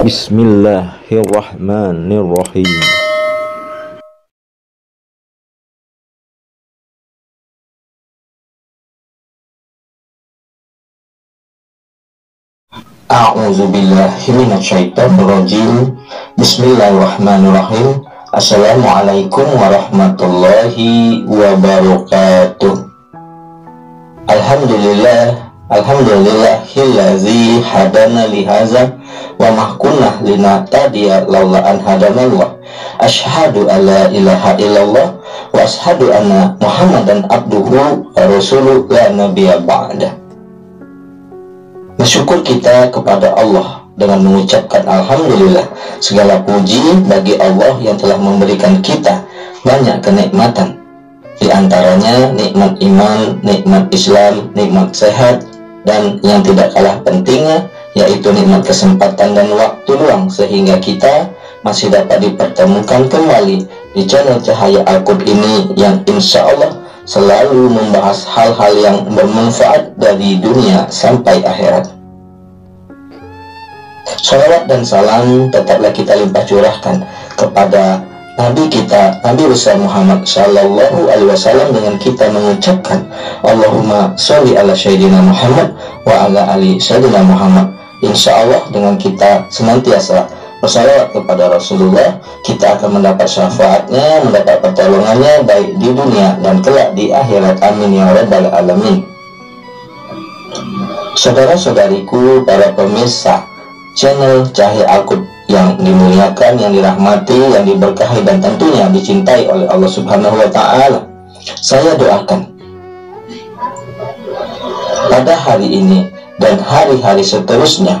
Bismillahirrahmanirrahim. A'udzubillahi minasyaitonirrajim. Bismillahirrahmanirrahim. Assalamualaikum warahmatullahi wabarakatuh. Alhamdulillahillazi hadana lihaza wa ma kunna linahtadiya laula an hadanallah. Asyhadu alla ilaha illallah wa asyhadu anna Muhammadan abduhu wa rasuluhu la nabiyya ba'da. Bersyukur kita kepada Allah dengan mengucapkan alhamdulillah. Segala puji bagi Allah yang telah memberikan kita banyak kenikmatan, di antaranya nikmat iman, nikmat Islam, nikmat sehat, dan yang tidak kalah pentingnya yaitu nikmat kesempatan dan waktu luang, sehingga kita masih dapat dipertemukan kembali di channel Cahaya Al-Qud ini yang insya Allah selalu membahas hal-hal yang bermanfaat dari dunia sampai akhirat. Salawat dan salam tetaplah kita limpah curahkan kepada Nabi kita, Nabi besar Muhammad Sallallahu Alaihi Wasallam, dengan kita mengucapkan Allahumma sholli ala Sayyidina Muhammad wa ala ali Sayyidina Muhammad. Insya Allah dengan kita senantiasa bersalawat kepada Rasulullah, kita akan mendapat syafaatnya, mendapat pertolongannya baik di dunia dan kelak di akhirat. Amin ya rabbal alamin. Saudara-saudariku, para pemirsa channel Cahaya Al-Qud yang dimuliakan, yang dirahmati, yang diberkahi, dan tentunya dicintai oleh Allah Subhanahu wa Ta'ala, saya doakan pada hari ini dan hari-hari seterusnya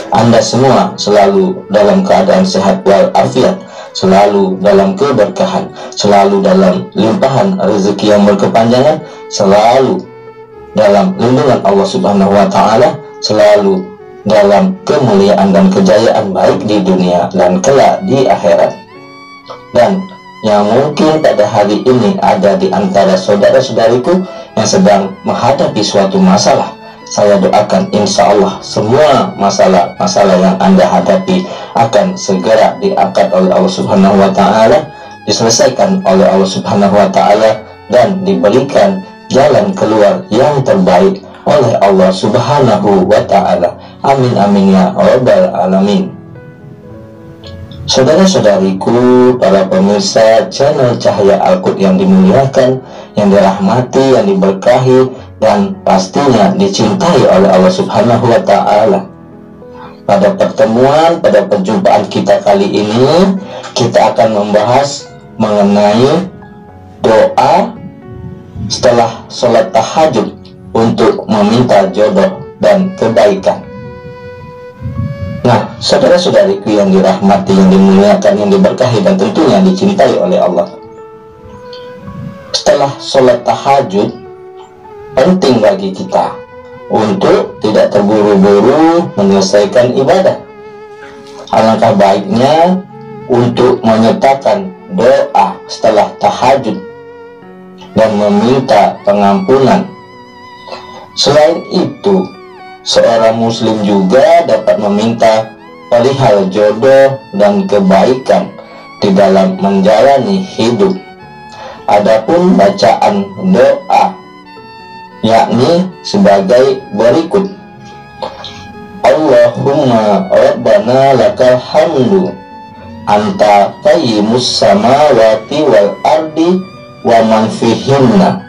Anda semua selalu dalam keadaan sehat walafiat, selalu dalam keberkahan, selalu dalam limpahan rezeki yang berkepanjangan, selalu dalam lindungan Allah Subhanahu wa Ta'ala, selalu dalam kemuliaan dan kejayaan baik di dunia dan kelak di akhirat. Dan yang mungkin pada hari ini ada di antara saudara-saudariku yang sedang menghadapi suatu masalah, saya doakan insya Allah semua masalah-masalah yang Anda hadapi akan segera diangkat oleh Allah Subhanahu wa Ta'ala, diselesaikan oleh Allah Subhanahu wa Ta'ala, dan diberikan jalan keluar yang terbaik oleh Allah Subhanahu wa Ta'ala. Amin amin ya rabbal alamin. Saudara-saudariku, para pemirsa channel Cahaya Al-Qud yang dimuliakan, yang dirahmati, yang diberkahi, dan pastinya dicintai oleh Allah Subhanahu wa Ta'ala. Pada perjumpaan kita kali ini, kita akan membahas mengenai doa setelah sholat tahajud untuk meminta jodoh dan kebaikan. Nah, saudara-saudariku yang dirahmati, yang dimuliakan, yang diberkahi, dan tentunya dicintai oleh Allah, setelah sholat tahajud penting bagi kita untuk tidak terburu-buru menyelesaikan ibadah. Alangkah baiknya untuk menyertakan doa setelah tahajud dan meminta pengampunan. Selain itu, seorang muslim juga dapat meminta perihal jodoh dan kebaikan di dalam menjalani hidup. Adapun bacaan doa yakni sebagai berikut: Allahumma rabbana lakal hamdu anta qayyimus samawati wal ardi wa man fihinna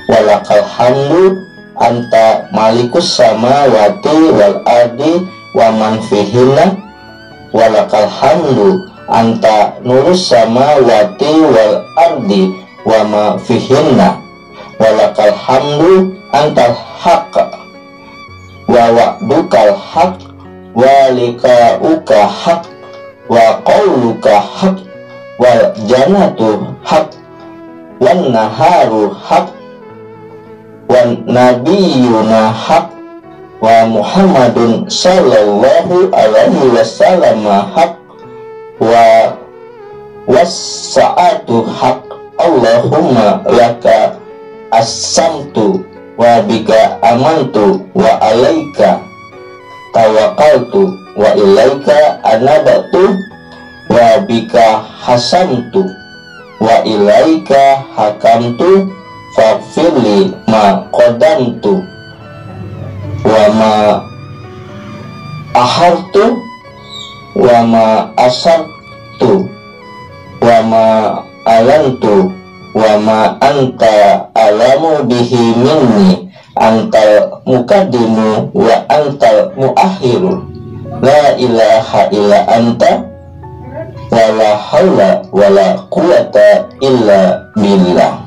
walakal hamdu anta malikus samawati wal ardi wa man fihinna walakal hamdu anta nurus samawati wal ardi wa ma fihinna walakal hamdu antal haq wa wa'dukal haq wa lika'uka haq wa qawluka haq wal jannatu haq wan naharu haq wan nabiyuna haq wa Muhammadun sallallahu alaihi wasallam haq wa was-sa'atu haq. Allahumma laka as-samtu wa bika amantu wa alaika tawakkaltu wa ilaika anabatu wa bika hasantu wa ilaika hakamtu faghfirli ma qadantu wa ma ahartu wa ma asartu wa ma alantu wa ma anta alamu bihi minni antal muqaddimu wa antal muakhiru la ilaha illa anta wala haula wala quwata illa billah.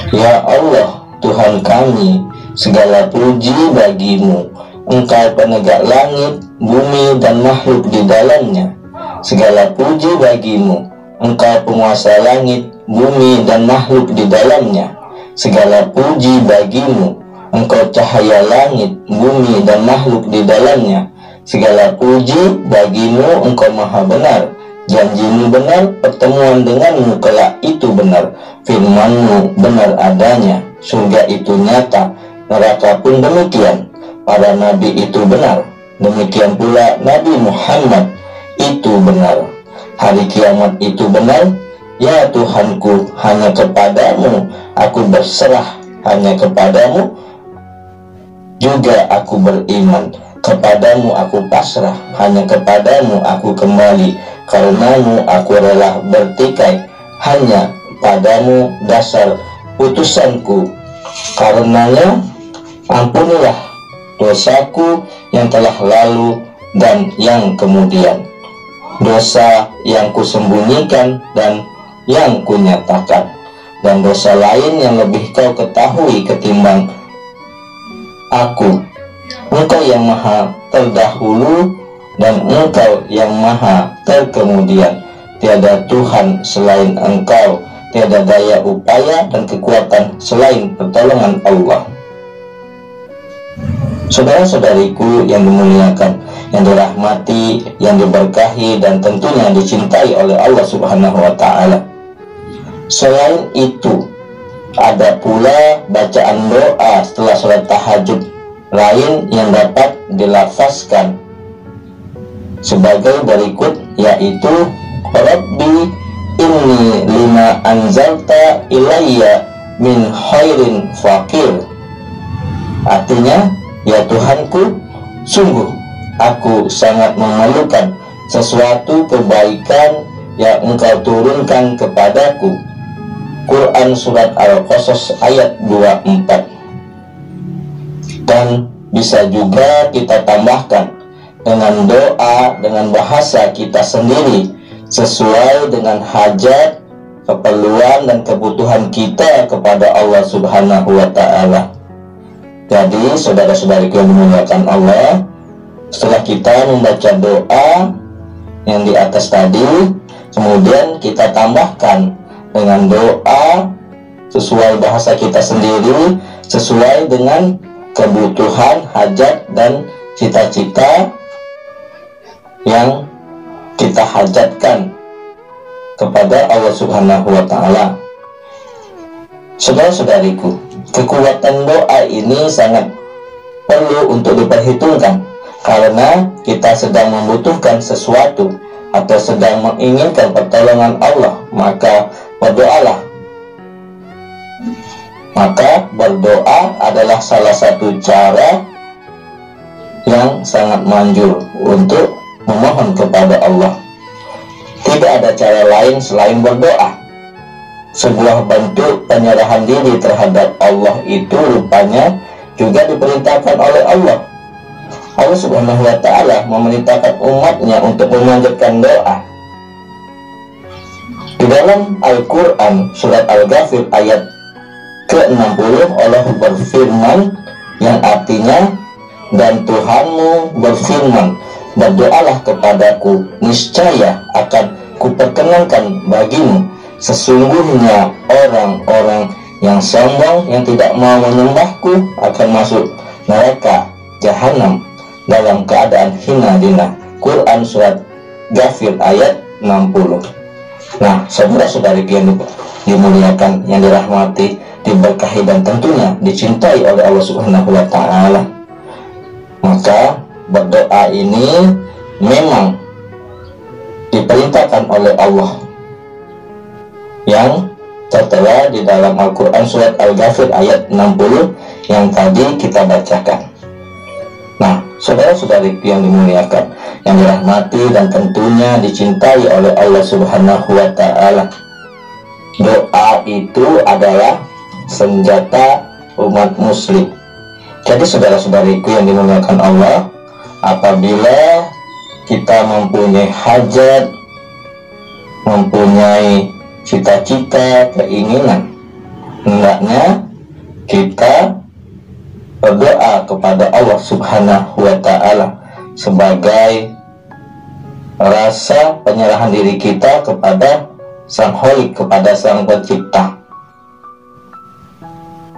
Ya Allah, Tuhan kami, segala puji bagimu. Engkau penegak langit, bumi dan makhluk di dalamnya. Segala puji bagimu. Engkau penguasa langit, bumi dan makhluk di dalamnya. Segala puji bagimu. Engkau cahaya langit, bumi dan makhluk di dalamnya. Segala puji bagimu, engkau maha benar. Janjimu benar, pertemuan denganmu kelak itu benar. Firmanmu benar adanya, surga itu nyata, neraka pun demikian. Para nabi itu benar, demikian pula Nabi Muhammad itu benar. Hari kiamat itu benar. Ya Tuhanku, hanya kepadamu aku berserah, hanya kepadamu juga aku beriman, kepadamu aku pasrah, hanya kepadamu aku kembali. Karenamu aku rela bertikai, hanya padamu dasar putusanku. Karenanya ampunilah dosaku yang telah lalu dan yang kemudian, dosa yang kusembunyikan dan yang kunyatakan, dan dosa lain yang lebih kau ketahui ketimbang aku. Engkau yang maha terdahulu dan engkau yang maha terkemudian. Tiada Tuhan selain engkau, tiada daya upaya dan kekuatan selain pertolongan Allah. Saudara-saudariku yang dimuliakan, yang dirahmati, yang diberkahi dan tentunya dicintai oleh Allah Subhanahu wa Ta'ala. Selain itu, ada pula bacaan doa setelah sholat tahajud lain yang dapat dilafazkan sebagai berikut, yaitu Rabbi inni lima anzalta ilayya min khairin faqir. Artinya, ya Tuhanku, sungguh aku sangat memerlukan sesuatu kebaikan yang engkau turunkan kepadaku. Quran Surat Al-Qasas ayat 24. Dan bisa juga kita tambahkan dengan doa dengan bahasa kita sendiri sesuai dengan hajat, keperluan dan kebutuhan kita kepada Allah Subhanahu wa Ta'ala. Jadi saudara-saudari yang dimuliakan Allah, setelah kita membaca doa yang di atas tadi, kemudian kita tambahkan dengan doa sesuai bahasa kita sendiri, sesuai dengan kebutuhan, hajat dan cita-cita yang kita hajatkan kepada Allah Subhanahu wa Ta'ala. Saudara-saudariku, kekuatan doa ini sangat perlu untuk diperhitungkan, karena kita sedang membutuhkan sesuatu atau sedang menginginkan pertolongan Allah, maka berdoalah. Maka berdoa adalah salah satu cara yang sangat manjur untuk memohon kepada Allah. Tidak ada cara lain selain berdoa. Sebuah bentuk penyerahan diri terhadap Allah itu rupanya juga diperintahkan oleh Allah. Allah Subhanahu wa Ta'ala memerintahkan umatnya untuk memanjatkan doa. Di dalam Al-Quran Surat Al-Ghafir ayat ke-60, Allah berfirman yang artinya, dan Tuhanmu berfirman, berdoalah kepadaku, niscaya akan kuperkenankan bagimu. Sesungguhnya orang-orang yang sombong yang tidak mau menyembahku akan masuk neraka jahanam dalam keadaan hina dina. Quran Surat Ghafir ayat 60. Nah, saudara-saudari yang dimuliakan, yang dirahmati, diberkahi dan tentunya dicintai oleh Allah Subhanahu wa Ta'ala, maka berdoa ini memang diperintahkan oleh Allah yang tertera di dalam Al-Quran surat Al-Ghafir ayat 60 yang tadi kita bacakan. Nah, saudara-saudariku yang dimuliakan, yang dirahmati dan tentunya dicintai oleh Allah Subhanahu wa Ta'ala, doa itu adalah senjata umat muslim. Jadi saudara-saudariku yang dimuliakan Allah, apabila kita mempunyai hajat, mempunyai cita-cita, keinginan, hendaknya kita berdoa kepada Allah Subhanahu wa Ta'ala sebagai rasa penyerahan diri kita kepada Sang Holik, kepada Sang Pencipta.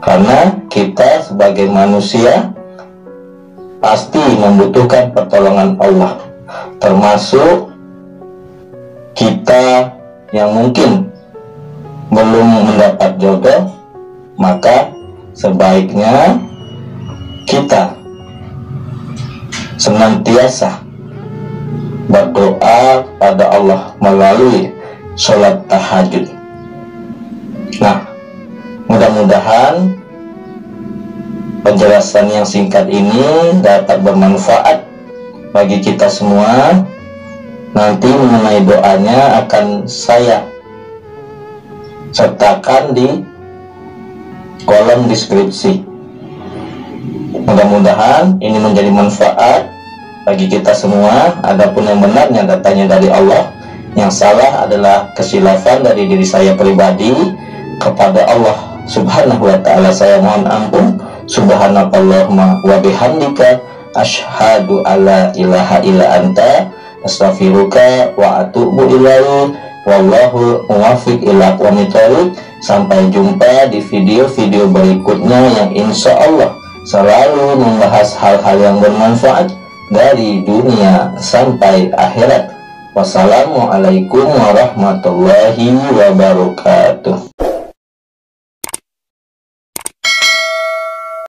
Karena kita sebagai manusia pasti membutuhkan pertolongan Allah, termasuk kita yang mungkin belum mendapat jodoh, maka sebaiknya kita senantiasa berdoa pada Allah melalui sholat tahajud. Nah, mudah-mudahan penjelasan yang singkat ini dapat bermanfaat bagi kita semua. Nanti mengenai doanya akan saya sertakan di kolom deskripsi. Mudah-mudahan ini menjadi manfaat bagi kita semua. Adapun yang benarnya datanya dari Allah, yang salah adalah kesilafan dari diri saya pribadi. Kepada Allah Subhanahu wa Ta'ala saya mohon ampun. Subhanakallahumma wa bihamdika asyhadu alla ilaha illa anta astaghfiruka wa atubu ilaik. Wallahu muwaffiq ila aqwamit thoriq. Sampai jumpa di video-video berikutnya yang insya Allah selalu membahas hal-hal yang bermanfaat dari dunia sampai akhirat. Wassalamualaikum warahmatullahi wabarakatuh.